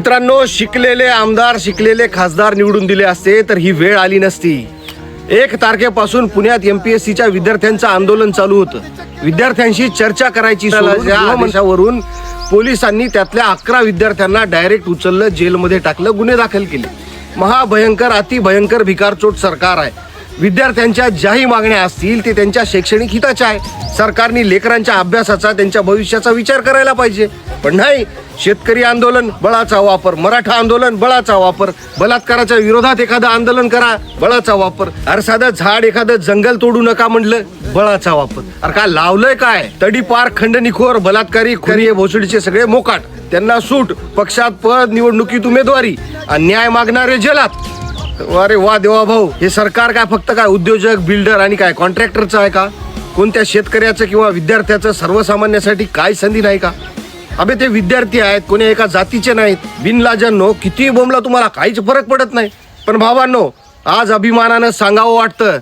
मित्रांनो, शिकलेले आमदार शिकलेले खासदार निवडून दिले असते तर ही वेळ आली नसती। 1 तारखेपासून पुण्यात MPSCच्या विद्यार्थ्यांचं आंदोलन चालू होतं। विद्यार्थ्यांशी चर्चा करायची वरून पोलिसांनी त्यातल्या 11 विद्यार्थ्यांना डायरेक्ट उचललं, जेलमध्ये टाकलं, गुन्हे दाखल केले। महाभयंकर अतिभयंकर भिकारचोट सरकार आहे। विद्यार्थ्यांच्या ज्याही मागण्या असतील ते त्यांच्या शैक्षणिक हिताच्या आहे। सरकारने लेकरांच्या अभ्यासाचा, त्यांच्या भविष्याचा विचार करायला पाहिजे, पण नाही। शेतकरी आंदोलन, बळाचा वापर। मराठा आंदोलन, बळाचा वापर। बलात्काराच्या विरोधात एखादं आंदोलन करा, बळाचा वापर। अरे साधं झाड, एखादं जंगल तोडू नका म्हणलं, बळाचा वापर। अरे काय लावलंय काय? तडीपार, खंडणीखोर, बलात्कारी, खरी भोसडीचे सगळे मोकाट, त्यांना सूट, पक्षात पद, निवडणुकीत उमेदवारी, न्याय मागणारे जेलात। अरे वा देवा भाऊ, हे सरकार काय फक्त काय उद्योजक, बिल्डर आणि काय कॉन्ट्रॅक्टरचं आहे का? कोणत्या शेतकऱ्याचं किंवा विद्यार्थ्याचं, सर्वसामान्यासाठी काय संधी नाही का? अबे ते विद्यार्थी आहेत, कोणी एका जातीचे नाहीत। बिनलाजांनो, किती बोंबला तुम्हाला काहीच फरक पडत नाही। पण भावांनो, आज अभिमानानं सांगावं वाटतं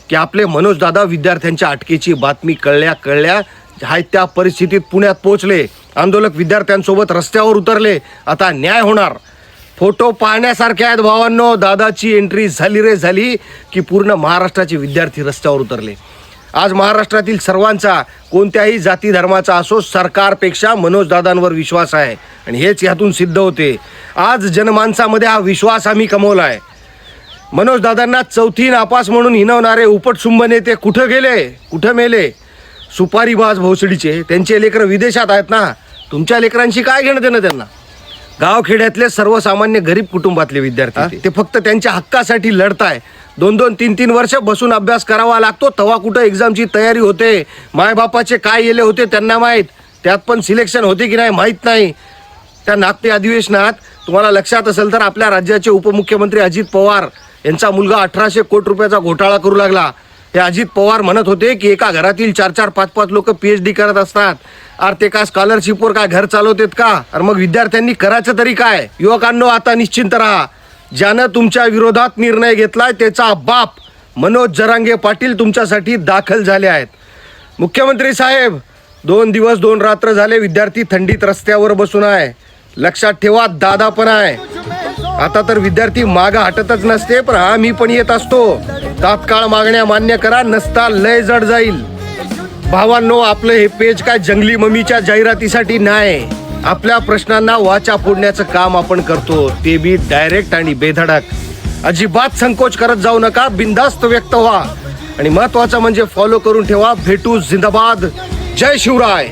की आपले मनोज दादा विद्यार्थ्यांच्या अटकेची बातमी कळल्या हाय त्या परिस्थितीत पुण्यात पोहोचले। आंदोलक विद्यार्थ्यांसोबत रस्त्यावर उतरले। आता न्याय होणार। फोटो पाहण्यासारखे आहेत भावांनो। दादाची एंट्री झाली रे झाली की पूर्ण महाराष्ट्राचे विद्यार्थी रस्त्यावर उतरले। आज महाराष्ट्रातील सर्वांचा, कोणत्याही जाती धर्माचा असो, सरकारपेक्षा मनोज दादांवर विश्वास आहे आणि हेच यातून सिद्ध होते। आज जनमानसामध्ये हा विश्वास आम्ही कमवला आहे। मनोज दादांना चौथी नापास म्हणून हिणवणारे उपटसुंभ नेते कुठं गेले, कुठं मेले? सुपारीबाज भोसडीचे, त्यांचे लेकरं विदेशात आहेत ना। तुमच्या लेकरांशी काय घेणं देणं त्यांना? गावखेड्यातले सर्वसामान्य गरीब कुटुंबातले विद्यार्थी ते फक्त त्यांच्या हक्कासाठी लढताय। 2-2, 3-3 वर्ष बसून अभ्यास करावा लागतो, तेव्हा कुठं एक्झामची तयारी होते। मायबापाचे काय येले होते त्यांना माहीत, त्यात पण सिलेक्शन होते की नाही माहीत नाही। त्या नागपूर अधिवेशनात तुम्हाला लक्षात असेल तर आपल्या राज्याचे उपमुख्यमंत्री अजित पवार यांचा मुलगा 1800 कोटी रुपयाचा घोटाळा करू लागला। हे अजित पवार म्हणत होते की एका घरातील 4-4, 5-5 लोक PhD करत असतात। अरे ते का स्कॉलरशिपवर काय घर चालवतात का? अरे मग विद्यार्थ्यांनी करायचं तरी काय? युवकांनो, आता निश्चिंत राहा। ज्यानं तुमच्या विरोधात निर्णय घेतलाय त्याचा बाप मनोज जरांगे पाटील तुमच्यासाठी दाखल झाले आहेत। मुख्यमंत्री साहेब, 2 दिवस 2 रात्र झाले विद्यार्थी थंडीत रस्त्यावर बसून आहे। लक्षात ठेवा, दादा पण आहे। आता तर विद्यार्थी मागं हटतच नसते, पण आम्ही पण येत असतो। तात्काळ मागण्या मान्य करा, नसता लय जड जाईल। भावांनो, आपलं हे पेज काय जंगली मम्मीच्या जाहिरातीसाठी नाही। आपल्या प्रश्नांना वाचा फोडण्याचं काम आपण करतो, ते बी डायरेक्ट आणि बेधडक। अजिबात संकोच करत जाऊ नका, बिनधास्त व्यक्त व्हा आणि महत्वाचं म्हणजे फॉलो करून ठेवा। भेटू, जिंदाबाद, जय शिवराय।